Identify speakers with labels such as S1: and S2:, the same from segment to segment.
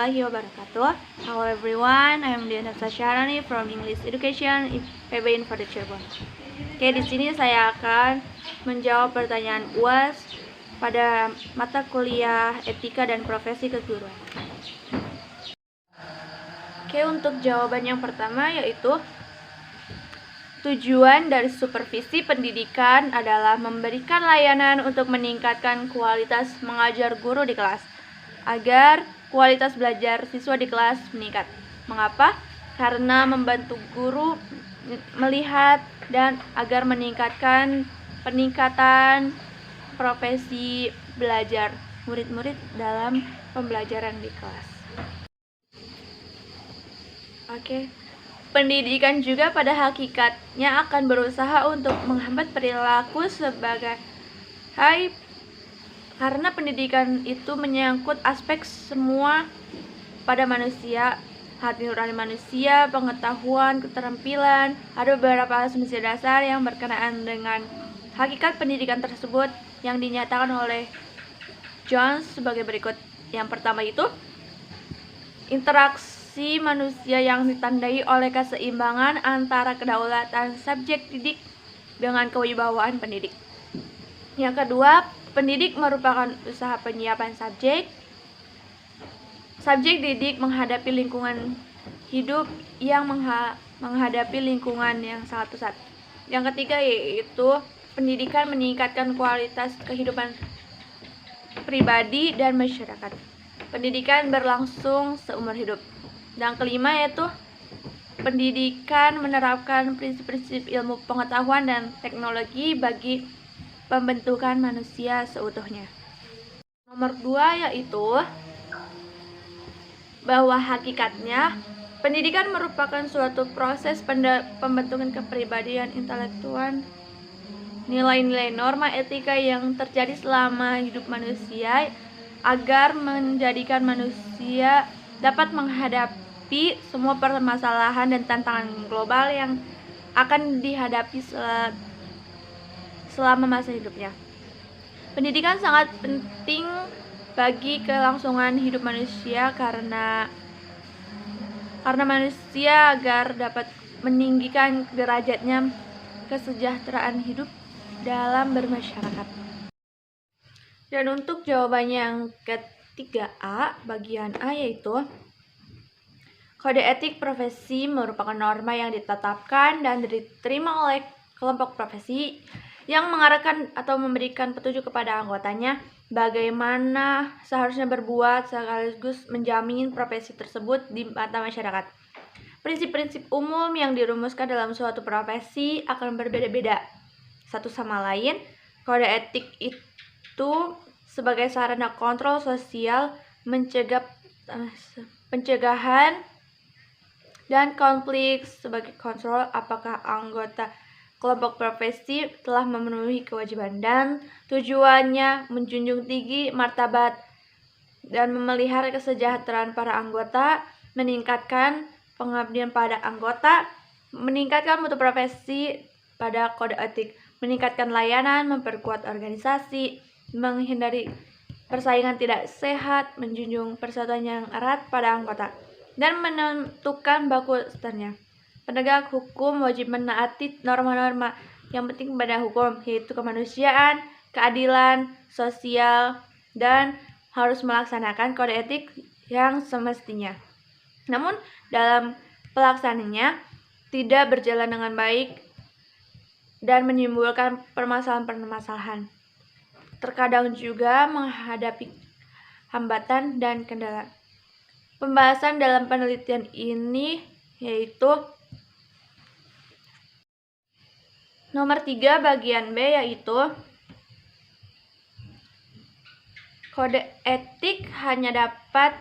S1: warahmatullahi wabarakatuh. Hello everyone, I am Diana Sasyarani from English Education PB Info Cirebon. Oke, di sini saya akan menjawab pertanyaan UAS pada mata kuliah Etika dan Profesi Keguruan. Oke, untuk jawaban yang pertama yaitu tujuan dari supervisi pendidikan adalah memberikan layanan untuk meningkatkan kualitas mengajar guru di kelas agar kualitas belajar siswa di kelas meningkat. Mengapa? Karena membantu guru melihat dan agar meningkatkan peningkatan profesi belajar murid-murid dalam pembelajaran di kelas. Oke. Pendidikan juga pada hakikatnya akan berusaha untuk menghambat perilaku karena pendidikan itu menyangkut aspek semua pada manusia, hati nurani manusia, pengetahuan, keterampilan. Ada beberapa asumsi dasar yang berkenaan dengan hakikat pendidikan tersebut yang dinyatakan oleh Jones sebagai berikut. Yang pertama itu interaksi manusia yang ditandai oleh keseimbangan antara kedaulatan subjek didik dengan kewibawaan pendidik. Yang kedua, pendidik merupakan usaha penyiapan subjek. Subjek didik menghadapi lingkungan hidup yang menghadapi lingkungan yang sangat pesat. Yang ketiga yaitu pendidikan meningkatkan kualitas kehidupan pribadi dan masyarakat. Pendidikan berlangsung seumur hidup. Dan kelima yaitu pendidikan menerapkan prinsip-prinsip ilmu pengetahuan dan teknologi bagi pembentukan manusia seutuhnya. Nomor 2 yaitu bahwa hakikatnya pendidikan merupakan suatu proses pembentukan kepribadian intelektual, nilai-nilai norma etika yang terjadi selama hidup manusia agar menjadikan manusia dapat menghadapi semua permasalahan dan tantangan global yang akan dihadapi selama masa hidupnya. Pendidikan sangat penting bagi kelangsungan hidup manusia karena manusia agar dapat meninggikan derajatnya kesejahteraan hidup dalam bermasyarakat. Dan untuk jawabannya yang ketiga A, bagian A yaitu kode etik profesi merupakan norma yang ditetapkan dan diterima oleh kelompok profesi yang mengarahkan atau memberikan petunjuk kepada anggotanya bagaimana seharusnya berbuat sekaligus menjamin profesi tersebut di mata masyarakat. Prinsip-prinsip umum yang dirumuskan dalam suatu profesi akan berbeda-beda satu sama lain. Kode etik itu sebagai sarana kontrol sosial, pencegahan dan konflik sebagai kontrol apakah anggota kelompok profesi telah memenuhi kewajiban dan tujuannya menjunjung tinggi martabat dan memelihara kesejahteraan para anggota, meningkatkan pengabdian pada anggota, meningkatkan mutu profesi pada kode etik, meningkatkan layanan, memperkuat organisasi, menghindari persaingan tidak sehat, menjunjung persatuan yang erat pada anggota, dan menentukan baku standarnya. Penegak hukum wajib menaati norma-norma yang penting pada hukum, yaitu kemanusiaan, keadilan, sosial, dan harus melaksanakan kode etik yang semestinya. Namun, dalam pelaksananya tidak berjalan dengan baik dan menimbulkan permasalahan-permasalahan. Terkadang juga menghadapi hambatan dan kendala. Pembahasan dalam penelitian ini yaitu nomor 3 bagian B yaitu kode etik hanya dapat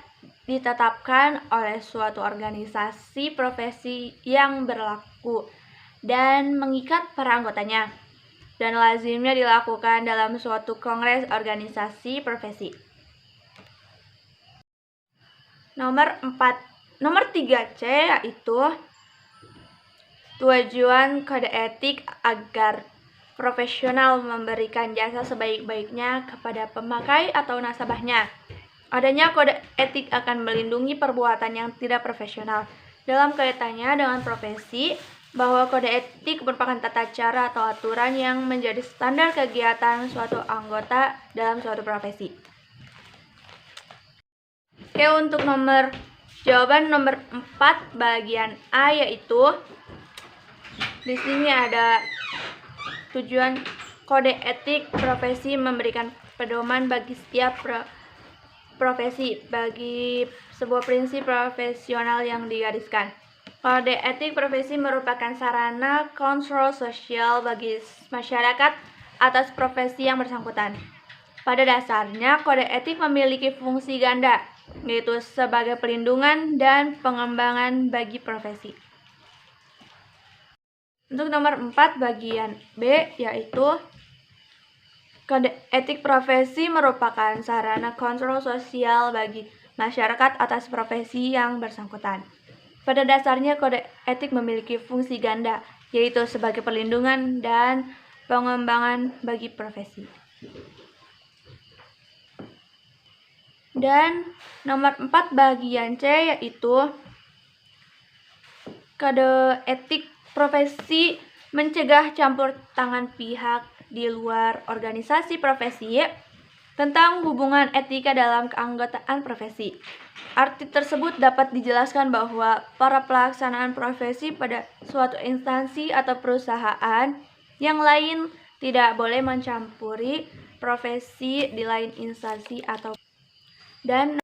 S1: ditetapkan oleh suatu organisasi profesi yang berlaku dan mengikat para anggotanya dan lazimnya dilakukan dalam suatu kongres organisasi profesi. Nomor 3C yaitu tujuan kode etik agar profesional memberikan jasa sebaik-baiknya kepada pemakai atau nasabahnya. Adanya kode etik akan melindungi perbuatan yang tidak profesional. Dalam kaitannya dengan profesi, bahwa kode etik merupakan tata cara atau aturan yang menjadi standar kegiatan suatu anggota dalam suatu profesi. Oke, untuk jawaban nomor 4 bagian A, yaitu di sini ada tujuan kode etik profesi memberikan pedoman bagi setiap profesi bagi sebuah prinsip profesional yang digariskan. Kode etik profesi merupakan sarana kontrol sosial bagi masyarakat atas profesi yang bersangkutan. Pada dasarnya, kode etik memiliki fungsi ganda, yaitu sebagai pelindungan dan pengembangan bagi profesi. Untuk nomor 4 bagian B, yaitu kode etik profesi merupakan sarana kontrol sosial bagi masyarakat atas profesi yang bersangkutan. Pada dasarnya, kode etik memiliki fungsi ganda, yaitu sebagai perlindungan dan pengembangan bagi profesi. Dan nomor 4 bagian C, yaitu kode etik profesi mencegah campur tangan pihak di luar organisasi profesi tentang hubungan etika dalam keanggotaan profesi. Arti tersebut dapat dijelaskan bahwa para pelaksanaan profesi pada suatu instansi atau perusahaan yang lain tidak boleh mencampuri profesi di lain instansi atau. Dan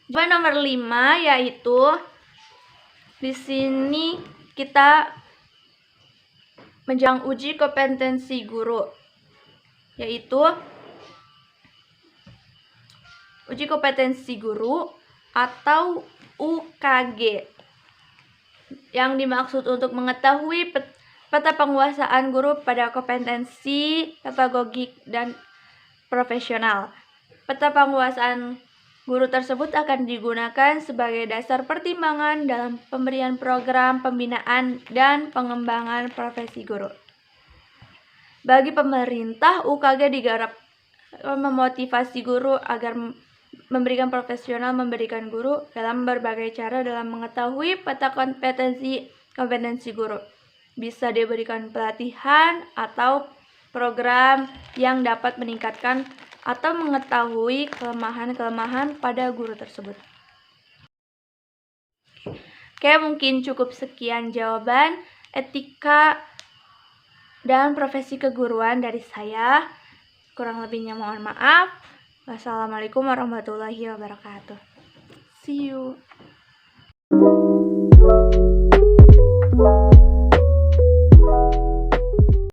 S1: jawaban nomor 5, yaitu di sini kita menjelang uji kompetensi guru, yaitu uji kompetensi guru atau UKG, yang dimaksud untuk mengetahui peta penguasaan guru pada kompetensi pedagogik dan profesional. Peta penguasaan guru tersebut akan digunakan sebagai dasar pertimbangan dalam pemberian program pembinaan dan pengembangan profesi guru. Bagi pemerintah, UKG digarap memotivasi guru agar memberikan memberikan guru dalam berbagai cara dalam mengetahui peta kompetensi guru. Bisa diberikan pelatihan atau program yang dapat meningkatkan atau mengetahui kelemahan-kelemahan pada guru tersebut. Oke, mungkin cukup sekian jawaban etika dan profesi keguruan dari saya. Kurang lebihnya mohon maaf. Wassalamualaikum warahmatullahi wabarakatuh. See you.